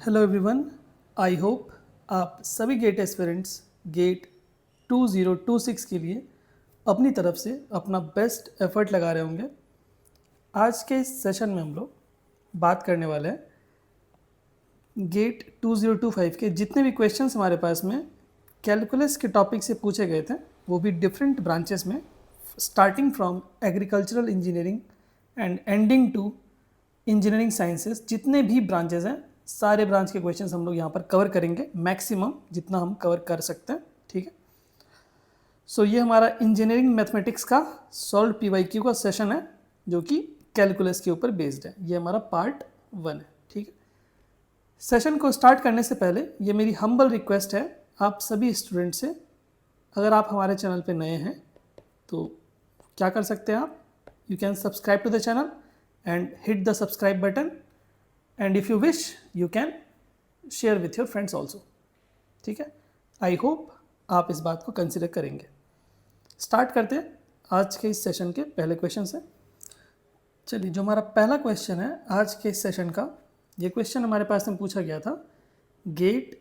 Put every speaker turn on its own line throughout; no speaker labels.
Hello everyone, I hope आप सभी gate aspirants gate 2026 के लिए अपनी तरफ से अपना बेस्ट एफर्ट लगा रहे होंगे। आज के इस सेशन में हम लोग बात करने वाले हैं गेट 2025 के जितने भी क्वेश्चंस हमारे पास में कैलकुलस के टॉपिक से पूछे गए थे, वो भी डिफरेंट ब्रांचेस में, starting from agricultural engineering and ending to engineering sciences. जितने भी ब्रांचेस हैं सारे ब्रांच के क्वेश्चंस हम लोग यहाँ पर कवर करेंगे, मैक्सिमम जितना हम कवर कर सकते हैं। ठीक है, सो ये हमारा इंजीनियरिंग मैथमेटिक्स का सॉल्व पीवाईक्यू का सेशन है जो कि कैलकुलस के ऊपर बेस्ड है। ये हमारा पार्ट 1 है। ठीक है, सेशन को स्टार्ट करने से पहले ये मेरी हम्बल रिक्वेस्ट है आप सभी स्टूडेंट से, अगर आप हमारे चैनल पे नए हैं तो क्या कर सकते हैं आप, you can subscribe to the channel and hit the subscribe button, and if you wish you can share with your friends also. ठीक है, आई होप आप इस बात को कंसिडर करेंगे। स्टार्ट करते हैं आज के इस सेशन के पहले क्वेश्चन से। चलिए, जो हमारा पहला क्वेश्चन है आज के इस सेशन का, ये क्वेश्चन हमारे पास में पूछा गया था गेट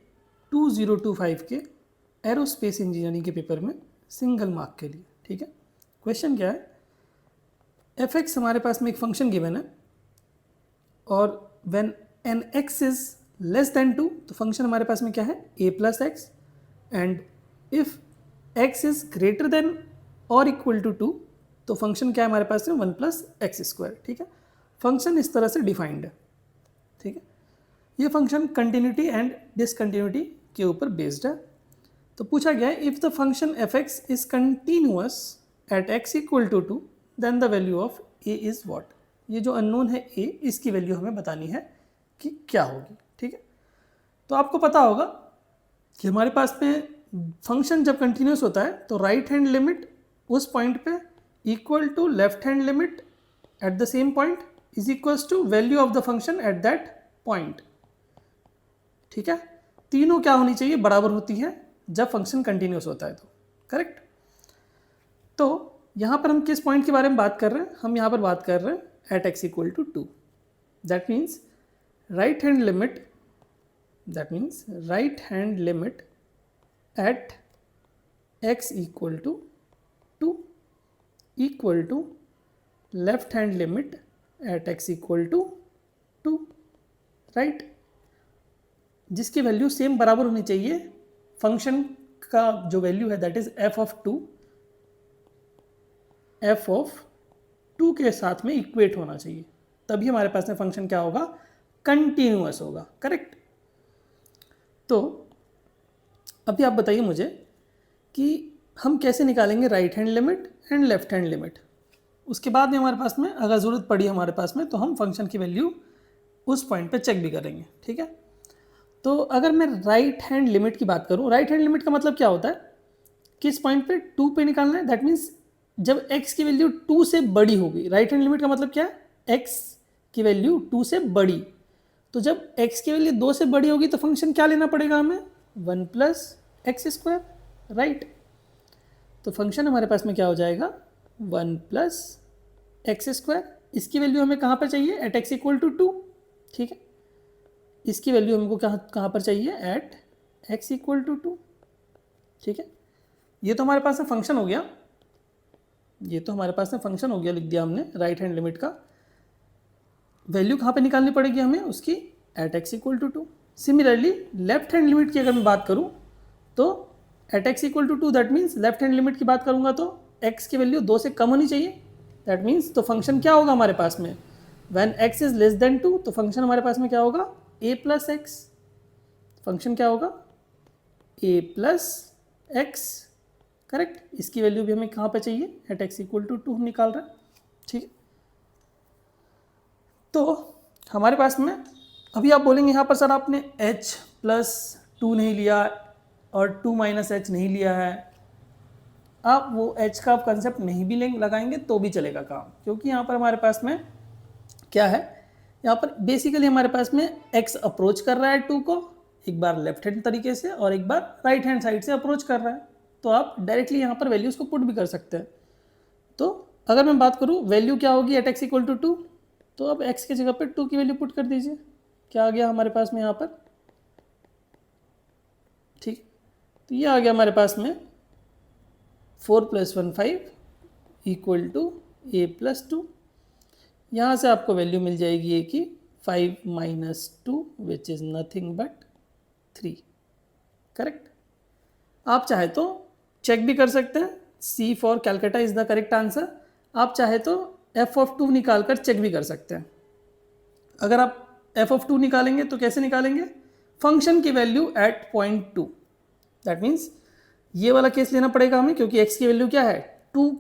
2025 के एरोस्पेस इंजीनियरिंग के पेपर में सिंगल मार्क के लिए। ठीक है, क्वेश्चन क्या है, एफ एक्स हमारे पास में एक फंक्शन गिवन है और when an x is less than 2 तो फंक्शन हमारे पास में क्या है, a plus x, and if x is greater than और इक्वल टू 2 तो फंक्शन क्या है हमारे पास में 1 प्लस एक्स स्क्वायर। ठीक है, फंक्शन इस तरह से डिफाइंड है। ठीक है, ये फंक्शन कंटिन्यूटी एंड डिसकंटिन्यूटी के ऊपर बेस्ड है। तो पूछा गया है if the function f x is continuous at x equal to 2 then the value of a is what. ये जो अननोन है a, इसकी वैल्यू हमें बतानी है कि क्या होगी। ठीक है, तो आपको पता होगा कि हमारे पास में फंक्शन जब कंटिन्यूस होता है तो राइट हैंड लिमिट उस पॉइंट पे equal to left hand limit at the same point is equals to value of the function at that point. ठीक है, तीनों क्या होनी चाहिए, बराबर होती है जब फंक्शन कंटिन्यूस होता है तो। करेक्ट, तो यहाँ पर हम किस पॉइंट के बारे में बात कर रहे हैं, हम यहाँ पर बात कर रहे हैं at x equal to 2। That means right hand limit at x equal to 2 equal to left hand limit at x equal to 2, right, जिसकी वैल्यू सेम बराबर होनी चाहिए। फंक्शन का जो वैल्यू है दैट इज f ऑफ 2 के साथ में इक्वेट होना चाहिए, तभी हमारे पास में फंक्शन क्या होगा, कंटिन्यूअस होगा। करेक्ट, तो अभी आप बताइए मुझे कि हम कैसे निकालेंगे right hand limit and left hand limit. उसके बाद में हमारे पास में अगर ज़रूरत पड़ी हमारे पास में तो हम फंक्शन की वैल्यू उस पॉइंट पे चेक भी करेंगे। ठीक है, तो अगर मैं राइट हैंड लिमिट की बात करूँ, राइट हैंड लिमिट का मतलब क्या होता है, किस पॉइंट पे 2 पे निकालना है। दैट मीन्स जब x की वैल्यू 2 से बड़ी होगी, राइट हैंड लिमिट का मतलब क्या है, x की वैल्यू 2 से बड़ी, तो जब x की वैल्यू 2 से बड़ी होगी तो फंक्शन क्या लेना पड़ेगा हमें, 1 प्लस एक्स स्क्वायर। राइट, तो फंक्शन हमारे पास में क्या हो जाएगा, 1 प्लस एक्स स्क्वायर। इसकी वैल्यू हमें कहाँ पर चाहिए, एट एक्स इक्वल टू 2। ठीक है, इसकी वैल्यू हमको कहाँ पर चाहिए, एट एक्स इक्वल टू 2। ठीक है, ये तो हमारे पास में फंक्शन हो गया, लिख दिया हमने राइट हैंड लिमिट का। वैल्यू कहाँ पे निकालनी पड़ेगी हमें उसकी, at x equal to 2। Similarly left hand limit की अगर मैं बात करूँ तो at x equal to 2, that means left hand limit की बात करूँगा तो x की वैल्यू 2 से कम होनी चाहिए। दैट मीन्स तो फंक्शन क्या होगा हमारे पास में, when x is less than 2 तो फंक्शन हमारे पास में क्या होगा, a प्लस एक्स। फंक्शन क्या होगा, a प्लस एक्स। करेक्ट, इसकी वैल्यू भी हमें कहाँ पे चाहिए, एट एक्स इक्वल टू 2 हम निकाल रहे हैं। ठीक है, तो हमारे पास में अभी आप बोलेंगे यहाँ पर सर आपने h प्लस 2 नहीं लिया और 2 माइनस एच नहीं लिया है। आप वो h का कंसेप्ट नहीं भी लगाएंगे तो भी चलेगा काम, क्योंकि यहाँ पर हमारे पास में क्या है, यहाँ पर बेसिकली हमारे पास में x अप्रोच कर रहा है 2 को, एक बार लेफ्ट हैंड तरीके से और एक बार राइट हैंड साइड से अप्रोच कर रहा है, तो आप डायरेक्टली यहाँ पर वैल्यूज़ को पुट भी कर सकते हैं। तो अगर मैं बात करूँ वैल्यू क्या होगी एट एक्स इक्वल टू 2, तो अब x की जगह पर 2 की वैल्यू पुट कर दीजिए, क्या आ गया हमारे पास में यहाँ पर तो ये आ गया हमारे पास में 4 + 1 5 इक्वल टू a + 2। यहाँ से आपको वैल्यू मिल जाएगी a की 5 - 2 which is nothing but 3। Correct. आप चाहे तो चेक भी कर सकते हैं, C for Calcutta is the correct answer. आप चाहे तो f(2) निकाल कर चेक भी कर सकते हैं। अगर आप f(2) निकालेंगे तो कैसे निकालेंगे? फंक्शन की value at point 2। That means ये वाला केस लेना पड़ेगा हमें, क्योंकि x की वैल्यू क्या है? 2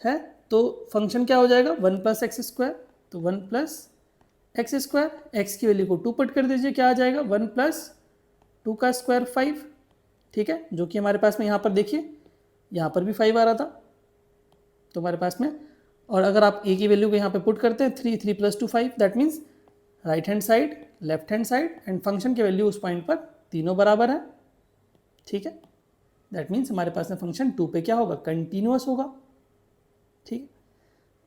है। तो फंक्शन क्या हो जाएगा? 1 + x²। तो 1 + x², x की वैल्यू को 2 पुट कर दीजिए, क्या आ जाएगा? 1 + 2 का स्क्वायर 5। ठीक है, जो कि हमारे पास में यहाँ पर देखिए, यहाँ पर भी 5 आ रहा था तो हमारे पास में। और अगर आप a की वैल्यू को यहाँ पे पुट करते हैं 3 + 2 5, that means right hand side, left hand side and function की वैल्यू उस पॉइंट पर तीनों बराबर है। ठीक है, दैट मीन्स हमारे पास में फंक्शन 2 पे क्या होगा? कंटिन्यूअस होगा। ठीक है,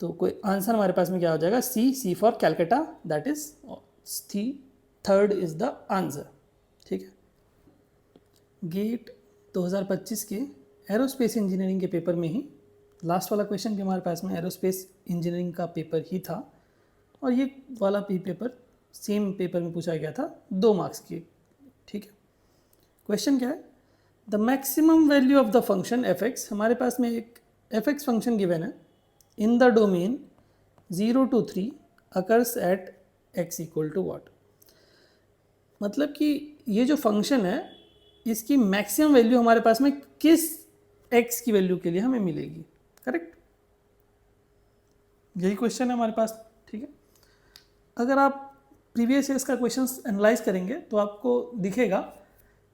तो कोई आंसर हमारे पास में क्या हो जाएगा? C for Calcutta, that is third is the answer. ठीक है, गेट 2025 के एरोस्पेस इंजीनियरिंग के पेपर में ही लास्ट वाला क्वेश्चन भी हमारे पास में एरोस्पेस इंजीनियरिंग का पेपर ही था, और ये वाला भी पेपर सेम पेपर में पूछा गया था 2 मार्क्स की। ठीक है, क्वेश्चन क्या है? The maximum value of the function f(x), हमारे पास में एक f(x) फंक्शन गिवन है in the domain 0 to 3 occurs at x equal to what. मतलब कि ये जो फंक्शन है इसकी मैक्सिमम वैल्यू हमारे पास में किस x की वैल्यू के लिए हमें मिलेगी। करेक्ट, यही क्वेश्चन है हमारे पास। ठीक है, अगर आप प्रीवियस ईयर्स का क्वेश्चंस एनालाइज करेंगे तो आपको दिखेगा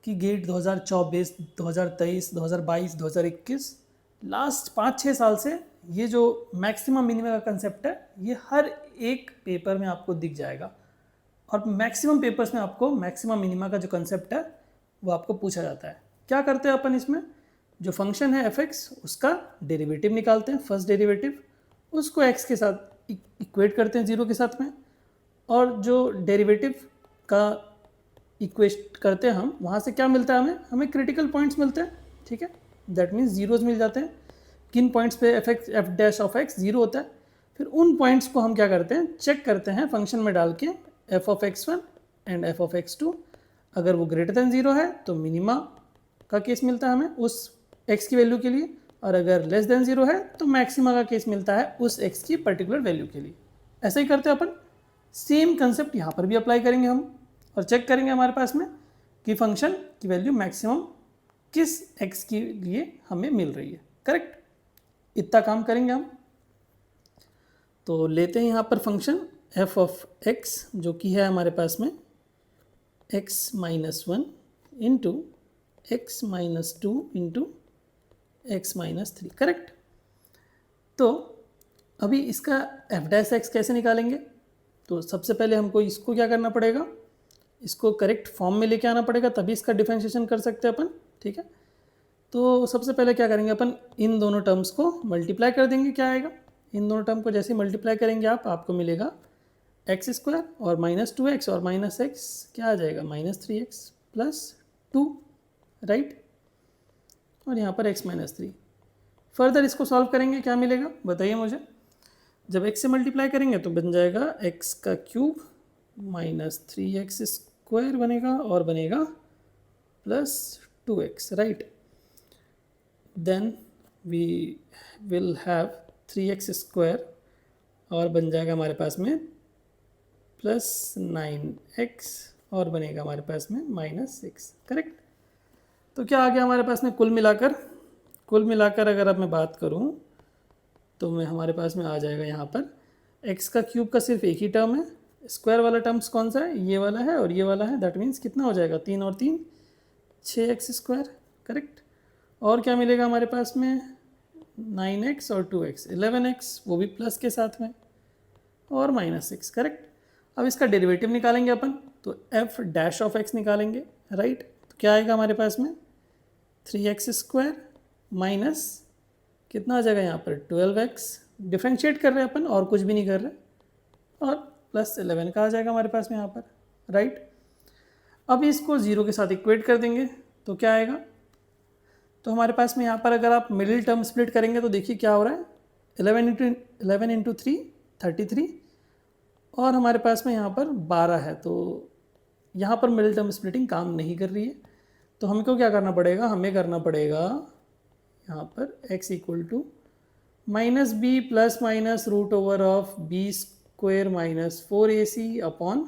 कि गेट 2024, 2023, 2022, 2021 लास्ट 5-6 साल से ये जो मैक्सिमम मिनिमम का कंसेप्ट है ये हर एक पेपर में आपको दिख जाएगा, और मैक्सिमम पेपर्स में आपको मैक्सिमम मिनिमा का जो कंसेप्ट है वो आपको पूछा जाता है। क्या करते हैं अपन इसमें? जो फंक्शन है f(x) उसका डेरिवेटिव निकालते हैं, फर्स्ट डेरिवेटिव, उसको x के साथ इक्वेट करते हैं 0 के साथ में, और जो डेरिवेटिव का इक्वेट करते हैं हम, वहाँ से क्या मिलता है हमें क्रिटिकल पॉइंट्स मिलते हैं। ठीक है, दैट मीन्स जीरोज मिल जाते हैं। किन पॉइंट्स पे f(x) 0 होता है, फिर उन पॉइंट्स को हम क्या करते हैं? चेक करते हैं फंक्शन में डाल के f(x1) एंड f(x2). अगर वो ग्रेटर देन 0 है तो मिनिमा का केस मिलता है हमें उस x की वैल्यू के लिए, और अगर लेस देन 0 है तो मैक्सिमा का केस मिलता है उस x की पर्टिकुलर वैल्यू के लिए। ऐसा ही करते हैं अपन। सेम कंसेप्ट यहाँ पर भी अप्लाई करेंगे हम, और चेक करेंगे हमारे पास में कि फंक्शन की वैल्यू मैक्सिमम किस x के लिए हमें मिल रही है। करेक्ट, इतना काम करेंगे हम। तो लेते हैं यहाँ पर फंक्शन f(x) जो कि है हमारे पास में x - 1 into x - 2 into x - 3। Correct, तो अभी इसका f(x) कैसे निकालेंगे? तो सबसे पहले हमको इसको क्या करना पड़ेगा? इसको करेक्ट फॉर्म में लेके आना पड़ेगा, तभी इसका डिफरेंशिएशन कर सकते हैं अपन। ठीक है, तो सबसे पहले क्या करेंगे अपन? इन दोनों टर्म्स को मल्टीप्लाई कर देंगे। क्या आएगा? इन दोनों टर्म को जैसे मल्टीप्लाई करेंगे आपको मिलेगा x² और -2x और -x क्या आ जाएगा? -3x + 2, राइट, और यहाँ पर x - 3। फर्दर इसको सॉल्व करेंगे, क्या मिलेगा बताइए मुझे? जब x से मल्टीप्लाई करेंगे तो बन जाएगा x³ -3x² बनेगा, और बनेगा +2x, right. Then we will have 3x² और बन जाएगा हमारे पास में +9x, और बनेगा हमारे पास में -6। करेक्ट, तो क्या आ गया हमारे पास में? कुल मिलाकर अगर अब मैं बात करूं तो मैं हमारे पास में आ जाएगा यहाँ पर x³ का सिर्फ एक ही टर्म है, स्क्वायर वाला टर्म्स कौन सा है? ये वाला है और ये वाला है। दैट मीन्स कितना हो जाएगा? 3 और 3 6x²। करेक्ट, और क्या मिलेगा हमारे पास में? 9x और 2x 11x, वो भी प्लस के साथ में, और -6। करेक्ट, अब इसका डेरिवेटिव निकालेंगे अपन, तो f(x) निकालेंगे, राइट। तो क्या आएगा हमारे पास में? 3x² माइनस कितना आ जाएगा यहाँ पर? 12x। डिफ्रेंशिएट कर रहे हैं अपन, और कुछ भी नहीं कर रहे, और +11 का आ जाएगा हमारे पास में यहाँ पर, राइट। अब इसको 0 के साथ इक्वेट कर देंगे तो क्या आएगा? तो हमारे पास में यहाँ पर अगर आप मिडिल टर्म स्प्लिट करेंगे तो देखिए क्या हो रहा है, 11 इंटू 3 33, और हमारे पास में यहाँ पर 12 है। तो यहाँ पर मिडिल टर्म स्प्लिटिंग काम नहीं कर रही है। तो हमको क्या करना पड़ेगा, हमें करना पड़ेगा यहाँ पर x equal to minus b plus minus root over of b square minus 4ac upon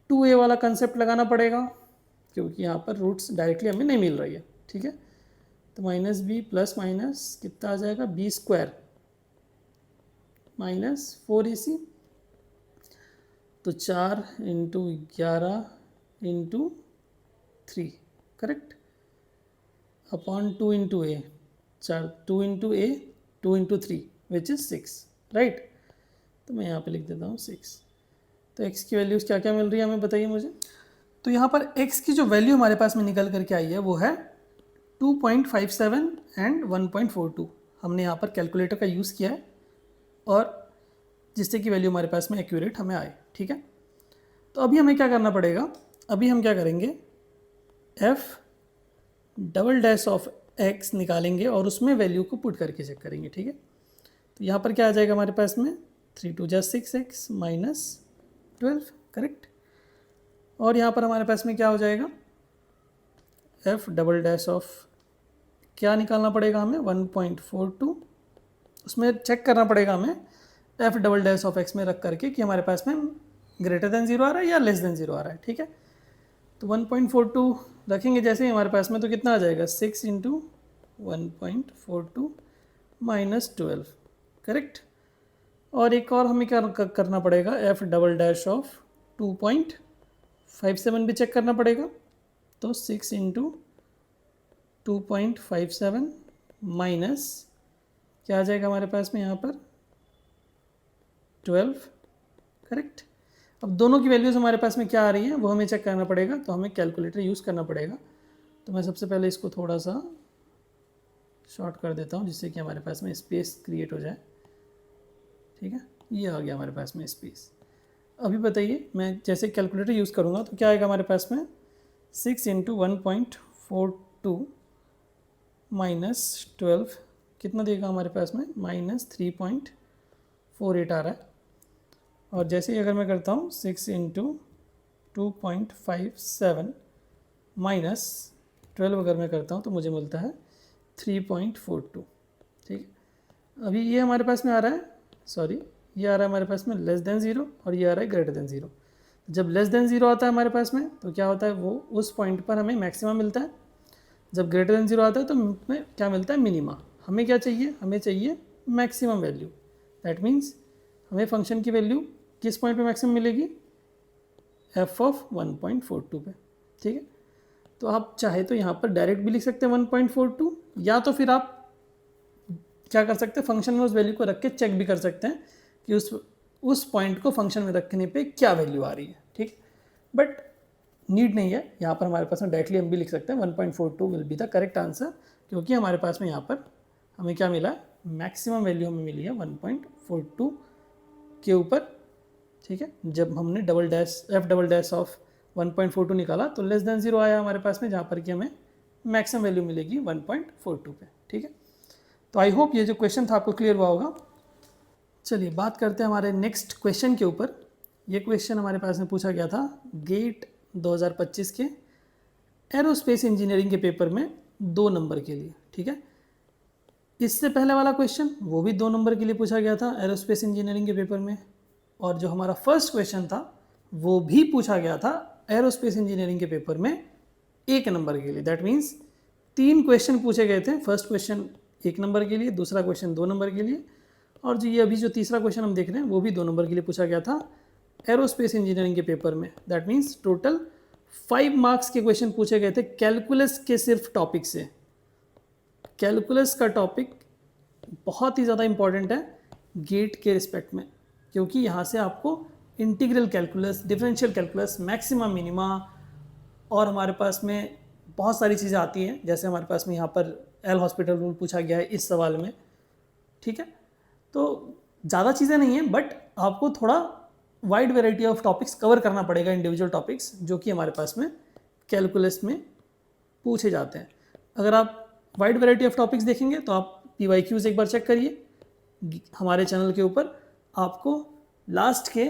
2a वाला कंसेप्ट लगाना पड़ेगा, क्योंकि यहाँ पर रूट्स डायरेक्टली हमें नहीं मिल रही है। ठीक है, तो माइनस बी प्लस माइनस कितना आ जाएगा, बी स्क्वायर माइनस 4ac, तो 4 into 11 into 3 correct, upon 2 into A, 2 into A 2 into 3 which is 6 right. तो मैं यहाँ पे लिख देता हूँ 6। तो x की वैल्यूज़ क्या क्या मिल रही है हमें बताइए मुझे। तो यहाँ पर x की जो वैल्यू हमारे पास में निकल करके आई है वो है 2.57 एंड 1.42। हमने यहाँ पर कैलकुलेटर का यूज़ किया है और जिससे कि वैल्यू हमारे पास में एक्यूरेट हमें आए। ठीक है, तो अभी हमें क्या करना पड़ेगा, अभी हम क्या करेंगे, f double dash of x निकालेंगे और उसमें वैल्यू को पुट करके चेक करेंगे। ठीक है, तो यहाँ पर क्या आ जाएगा हमारे पास में 3 2 जा 6x माइनस 12 करेक्ट, और यहाँ पर हमारे पास में क्या हो जाएगा, f डबल डैश ऑफ क्या निकालना पड़ेगा हमें 1.42, उसमें चेक करना पड़ेगा हमें f double dash of x में रख करके कि हमारे पास में ग्रेटर देन 0 आ रहा है या लेस देन 0 आ रहा है। ठीक है, तो 1.42 रखेंगे जैसे ही हमारे पास में, तो कितना आ जाएगा 6 इंटू 1.42 माइनस 12 करेक्ट, और एक और हमें क्या करना पड़ेगा, f डबल डैश ऑफ 2.57 भी चेक करना पड़ेगा। तो 6 इंटू 2.57 माइनस क्या आ जाएगा हमारे पास में यहाँ पर 12 करेक्ट। अब दोनों की वैल्यूज़ हमारे पास में क्या आ रही है वो हमें चेक करना पड़ेगा, तो हमें कैलकुलेटर यूज़ करना पड़ेगा। तो मैं सबसे पहले इसको थोड़ा सा शॉर्ट कर देता हूँ जिससे कि हमारे पास में स्पेस क्रिएट हो जाए। ठीक है, ये आ गया हमारे पास में स्पेस। अभी बताइए मैं जैसे कैलकुलेटर यूज़ करूँगा तो क्या आएगा हमारे पास में, 6 इंटू 1.42 माइनस 12 कितना देगा हमारे पास में, माइनस 3.48 आ रहा है। और जैसे ही अगर मैं करता हूँ 6 इंटू 2.57 माइनस 12 अगर मैं करता हूँ तो मुझे मिलता है 3.42। ठीक है, अभी ये हमारे पास में आ रहा है, सॉरी ये आ रहा है हमारे पास में लेस देन 0 और ये आ रहा है ग्रेटर देन 0। जब लेस देन 0 आता है हमारे पास में तो क्या होता है, वो उस पॉइंट पर हमें मैक्सिमम मिलता है। जब ग्रेटर देन 0 आता है तो हमें क्या मिलता है, मिनिमा। हमें क्या चाहिए, हमें चाहिए मैक्सिमम वैल्यू। दैट मीन्स हमें फंक्शन की वैल्यू किस पॉइंट पे मैक्सिमम मिलेगी, f ऑफ 1.42 पे। ठीक है, तो आप चाहे तो यहाँ पर डायरेक्ट भी लिख सकते हैं 1.42, या तो फिर आप क्या कर सकते हैं, फंक्शन में उस वैल्यू को रख के चेक भी कर सकते हैं कि उस पॉइंट को फंक्शन में रखने पे क्या वैल्यू आ रही है। ठीक, बट नीड नहीं है, यहाँ पर हमारे पास में डायरेक्टली हम भी लिख सकते हैं 1.42 will be the correct answer, क्योंकि हमारे पास में यहाँ पर हमें क्या मिला, मैक्सिमम वैल्यू हमें मिली है 1.42 के ऊपर। ठीक है, जब हमने f डबल डैश ऑफ 1.42 निकाला तो लेस देन 0 आया हमारे पास में, जहाँ पर कि हमें मैक्सिमम वैल्यू मिलेगी 1.42 पे। ठीक है, तो आई होप ये जो क्वेश्चन था आपको क्लियर हुआ होगा। चलिए बात करते हैं हमारे नेक्स्ट क्वेश्चन के ऊपर। ये क्वेश्चन हमारे पास में पूछा गया था गेट 2025 के एरोस्पेस इंजीनियरिंग के पेपर में 2 नंबर के लिए। ठीक है, इससे पहले वाला क्वेश्चन वो भी 2 नंबर के लिए पूछा गया था एरोस्पेस इंजीनियरिंग के पेपर में, और जो हमारा फर्स्ट क्वेश्चन था वो भी पूछा गया था एरोस्पेस इंजीनियरिंग के पेपर में 1 नंबर के लिए। दैट मीन्स 3 क्वेश्चन पूछे गए थे। फर्स्ट क्वेश्चन 1 नंबर के लिए, दूसरा क्वेश्चन 2 नंबर के लिए, और जो ये अभी जो तीसरा क्वेश्चन हम देख रहे हैं वो भी 2 नंबर के लिए पूछा गया था एरोस्पेस इंजीनियरिंग के पेपर में। दैट मीन्स टोटल 5 मार्क्स के क्वेश्चन पूछे गए थे कैलकुलस के सिर्फ टॉपिक से। कैलकुलस का टॉपिक बहुत ही ज़्यादा इंपॉर्टेंट है गेट के रिस्पेक्ट में, क्योंकि यहाँ से आपको integral calculus, differential calculus, maxima minima, और हमारे पास में बहुत सारी चीज़ें आती हैं। जैसे हमारे पास में यहाँ पर एल हॉस्पिटल रूल पूछा गया है इस सवाल में। ठीक है, तो ज़्यादा चीज़ें नहीं हैं, बट आपको थोड़ा wide variety of topics cover करना पड़ेगा, इंडिविजुअल टॉपिक्स जो कि हमारे पास में कैलकुलस में पूछे जाते हैं। अगर आप वाइड वैरायटी ऑफ टॉपिक्स देखेंगे तो आप PYQs एक बार चेक करिए हमारे चैनल के ऊपर। आपको लास्ट के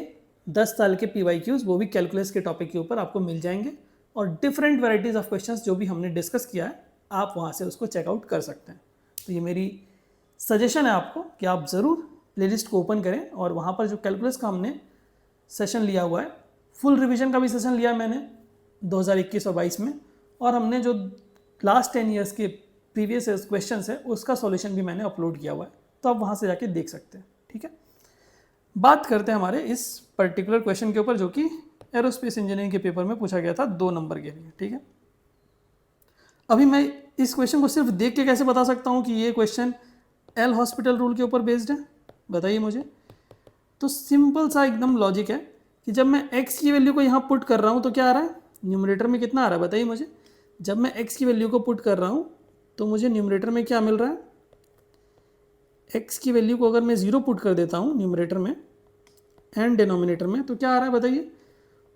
10 साल के PYQs वो भी कैलकुलस के टॉपिक के ऊपर आपको मिल जाएंगे, और डिफरेंट वैरायटीज़ ऑफ क्वेश्चंस जो भी हमने डिस्कस किया है आप वहाँ से उसको चेकआउट कर सकते हैं। तो ये मेरी सजेशन है आपको कि आप ज़रूर प्लेलिस्ट को ओपन करें, और वहाँ पर जो कैलकुलस का हमने सेशन लिया हुआ है, फुल रिवीजन का भी सेशन लिया मैंने 2021 और 22 में, और हमने जो लास्ट 10 ईयर्स के प्रीवियस क्वेश्चंस है उसका सॉल्यूशन भी मैंने अपलोड किया हुआ है, तो आप वहाँ से जाके देख सकते हैं। ठीक है, बात करते हैं हमारे इस पर्टिकुलर क्वेश्चन के ऊपर जो कि एरोस्पेस इंजीनियरिंग के पेपर में पूछा गया था 2 नंबर के लिए। ठीक है, अभी मैं इस क्वेश्चन को सिर्फ देख के कैसे बता सकता हूँ कि ये क्वेश्चन एल हॉस्पिटल रूल के ऊपर बेस्ड है, बताइए मुझे। तो सिंपल सा एकदम लॉजिक है कि जब मैं x की वैल्यू को यहाँ पुट कर रहा हूँ तो क्या आ रहा है, न्यूमरेटर में कितना आ रहा है बताइए मुझे। जब मैं x की वैल्यू को पुट कर रहा हूँ तो मुझे न्यूमरेटर में क्या मिल रहा है, x की वैल्यू को अगर मैं 0 पुट कर देता हूँ न्यूमरेटर में एंड डिनोमिनेटर में तो क्या आ रहा है बताइए,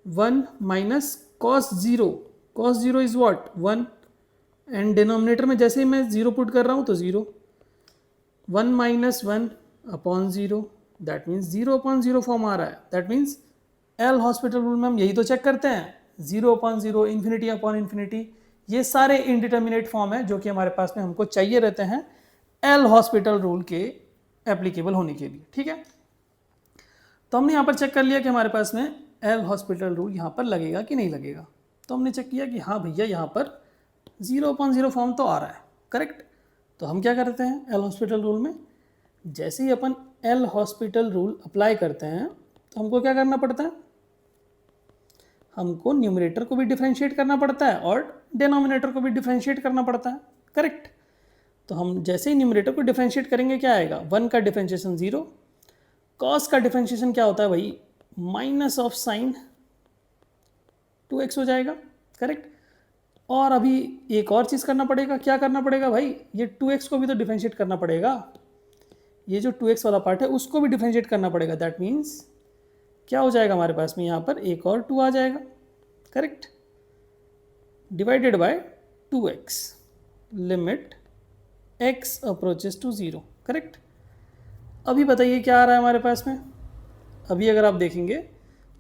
1 minus cos 0, cos 0 is what 1, and denominator में जैसे ही मैं 0 पुट कर रहा हूँ तो 0, 1 minus 1 upon 0, that means 0 upon 0 form आ रहा है। That means L'Hospital rule में हम यही तो चेक करते हैं, 0 अपॉन 0, इन्फिनिटी अपॉन इन्फिनिटी, ये सारे इनडिटर्मिनेट फॉर्म है जो कि हमारे पास में हमको चाहिए रहते हैं एल हॉस्पिटल रूल के एप्लीकेबल होने के लिए। ठीक है, तो हमने यहाँ पर चेक कर लिया कि हमारे पास में एल हॉस्पिटल रूल यहाँ पर लगेगा कि नहीं लगेगा। तो हमने चेक किया कि हाँ भैया यहाँ पर 0/0 फॉर्म तो आ रहा है, करेक्ट। तो हम क्या करते हैं एल हॉस्पिटल रूल में, जैसे ही अपन एल हॉस्पिटल रूल अप्लाई करते हैं तो हमको क्या करना पड़ता है, हमको न्यूमरेटर को भी डिफरेंशिएट करना पड़ता है और डिनोमिनेटर को भी डिफरेंशिएट करना पड़ता है, करेक्ट। तो हम जैसे ही न्यूमरेटर को डिफरेंशिएट करेंगे क्या आएगा, 1 का डिफरेंशिएशन 0, कॉस का डिफरेंशिएशन क्या होता है भाई, माइनस ऑफ साइन 2x हो जाएगा, करेक्ट। और अभी एक और चीज़ करना पड़ेगा, क्या करना पड़ेगा भाई, ये 2x को भी तो डिफरेंशिएट करना पड़ेगा, ये जो 2x वाला पार्ट है उसको भी डिफरेंशिएट करना पड़ेगा। दैट मीन्स क्या हो जाएगा हमारे पास में यहाँ पर एक और 2 आ जाएगा, correct, divided by 2x, limit x approaches to 0, correct. अभी बताइए क्या आ रहा है हमारे पास में, अभी अगर आप देखेंगे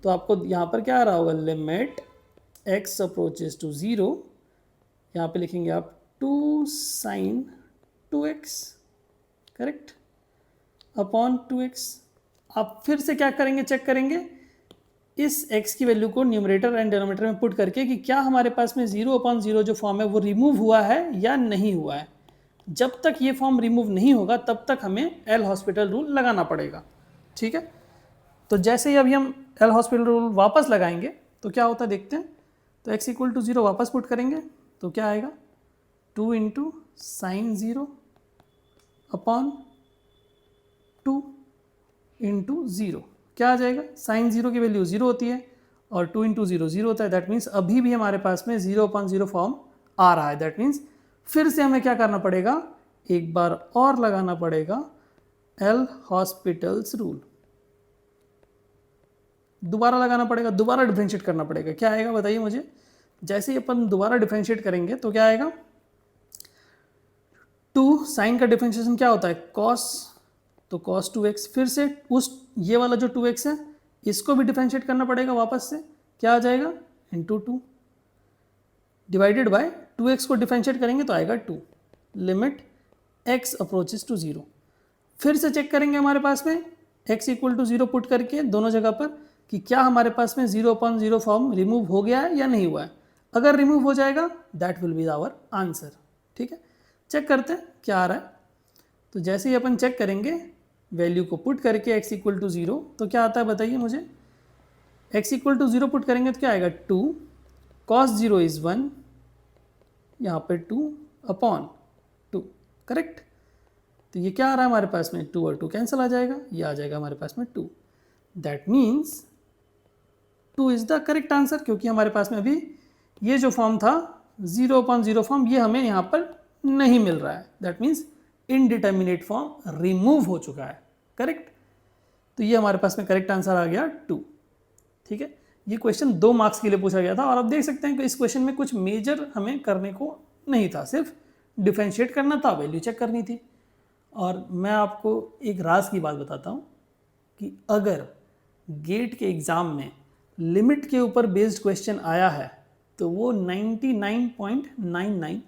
तो आपको यहाँ पर क्या आ रहा होगा, लिमिट x अप्रोचेस टू 0, यहाँ पे लिखेंगे आप 2 sign 2x, correct, upon 2x। आप फिर से क्या करेंगे, चेक करेंगे इस x की वैल्यू को न्यूमरेटर एंड डिनोमिनेटर में पुट करके कि क्या हमारे पास में 0/0 जो फॉर्म है वो रिमूव हुआ है या नहीं हुआ है। जब तक ये फॉर्म रिमूव नहीं होगा तब तक हमें एल हॉस्पिटल रूल लगाना पड़ेगा, ठीक है। तो जैसे ही अभी हम एल हॉस्पिटल रूल वापस लगाएंगे तो क्या होता है देखते हैं। तो x इक्वल टू 0 वापस पुट करेंगे तो क्या आएगा, 2 इंटू साइन 0 अपॉन 2 इंटू 0, क्या आ जाएगा, साइन 0 की वैल्यू 0 होती है और 2 इंटू 0 0 होता है। दैट मीन्स अभी भी हमारे पास में 0/0 फॉर्म आ रहा है। दैट मीन्स फिर से हमें क्या करना पड़ेगा, एक बार और लगाना पड़ेगा एल हॉस्पिटल्स रूल, दोबारा लगाना पड़ेगा, दोबारा डिफरेंशिएट करना पड़ेगा। क्या आएगा बताइए मुझे, जैसे ही अपन दोबारा डिफरेंशिएट करेंगे तो क्या आएगा, 2 साइन का डिफरेंशिएशन क्या होता है, कॉस, तो cos 2x, फिर से उस ये वाला जो 2x है इसको भी डिफरेंशिएट करना पड़ेगा वापस से, क्या आ जाएगा, इंटू 2 डिवाइडेड बाय 2x को डिफरेंशिएट करेंगे तो आएगा 2, लिमिट x अप्रोचेस टू 0। फिर से चेक करेंगे हमारे पास में x इक्वल टू 0 पुट करके दोनों जगह पर कि क्या हमारे पास में 0/0 फॉर्म रिमूव हो गया है या नहीं हुआ है। अगर रिमूव हो जाएगा that will be our answer, ठीक है। चेक करते हैं क्या आ रहा है। तो जैसे ही अपन चेक करेंगे वैल्यू को पुट करके x इक्वल टू 0 तो क्या आता है बताइए मुझे, x इक्वल टू 0 पुट करेंगे तो क्या आएगा, 2 cos 0 इज़ 1, यहाँ पे 2 अपॉन 2, करेक्ट। तो ये क्या आ रहा है हमारे पास में, 2 और 2 कैंसिल आ जाएगा, ये आ जाएगा हमारे पास में 2। That means 2 is the correct answer, क्योंकि हमारे पास में अभी ये जो फॉर्म था 0/0 फॉर्म ये हमें यहाँ पर नहीं मिल रहा है। That means indeterminate form remove हो चुका है, करेक्ट। तो ये हमारे पास में करेक्ट आंसर आ गया 2, ठीक है। ये क्वेश्चन 2 मार्क्स के लिए पूछा गया था और आप देख सकते हैं कि इस क्वेश्चन में कुछ मेजर हमें करने को नहीं था, सिर्फ डिफरेंशिएट करना था, वैल्यू चेक करनी थी। और मैं आपको एक राज की बात बताता हूँ कि अगर गेट के एग्ज़ाम में लिमिट के ऊपर बेस्ड क्वेश्चन आया है तो वो 99.99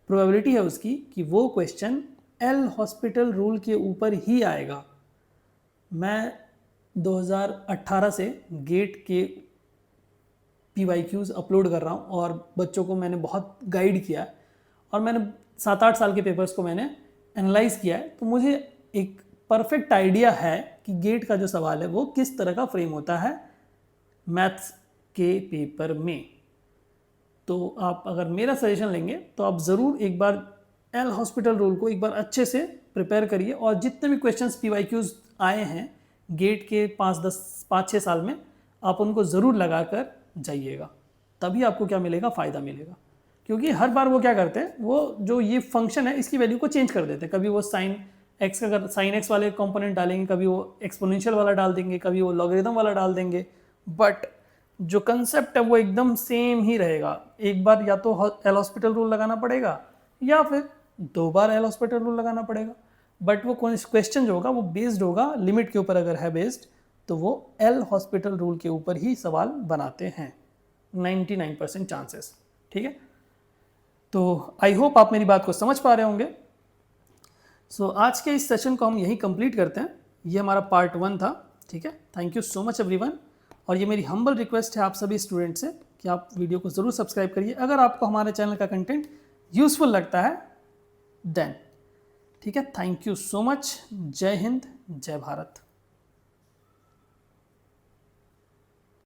प्रोबेबिलिटी है उसकी कि वो क्वेश्चन एल हॉस्पिटल रूल के ऊपर ही आएगा। मैं 2018 से गेट के PYQs अपलोड कर रहा हूँ और बच्चों को मैंने बहुत गाइड किया है और मैंने 7-8 साल के पेपर्स को मैंने एनालाइज किया है, तो मुझे एक परफेक्ट आइडिया है कि गेट का जो सवाल है वो किस तरह का फ्रेम होता है मैथ्स के पेपर में। तो आप अगर मेरा सजेशन लेंगे तो आप ज़रूर एक बार एल हॉस्पिटल रूल को एक बार अच्छे से प्रिपेयर करिए और जितने भी क्वेश्चंस PYQs आए हैं गेट के 5-6 साल में आप उनको ज़रूर लगा कर जाइएगा, तभी आपको क्या मिलेगा, फ़ायदा मिलेगा। क्योंकि हर बार वो क्या करते हैं, वो जो ये फंक्शन है इसकी वैल्यू को चेंज कर देते हैं। कभी वो साइन एक्स का अगर साइन एक्स वाले कंपोनेंट डालेंगे, कभी वो एक्सपोनेंशियल वाला डाल देंगे, कभी वो लॉगरिथम वाला डाल देंगे, बट जो कंसेप्ट है वो एकदम सेम ही रहेगा। एक बार या तो एल हॉस्पिटल रूल लगाना पड़ेगा या फिर 2 बार एल हॉस्पिटल रूल लगाना पड़ेगा, बट वो क्वेश्चन जो होगा वो बेस्ड होगा लिमिट के ऊपर। अगर है बेस्ड तो वो एल हॉस्पिटल रूल के ऊपर ही सवाल बनाते हैं, 99% चांसेस। ठीक है, तो आई होप आप मेरी बात को समझ पा रहे होंगे। सो आज के इस सेशन को हम यहीं कंप्लीट करते हैं। ये हमारा पार्ट 1 था। ठीक है, thank you so much everyone. और ये मेरी हम्बल रिक्वेस्ट है आप सभी स्टूडेंट से कि आप वीडियो को ज़रूर सब्सक्राइब करिए अगर आपको हमारे चैनल का कंटेंट यूज़फुल लगता है देन। ठीक है, थैंक यू सो मच। जय हिंद, जय भारत।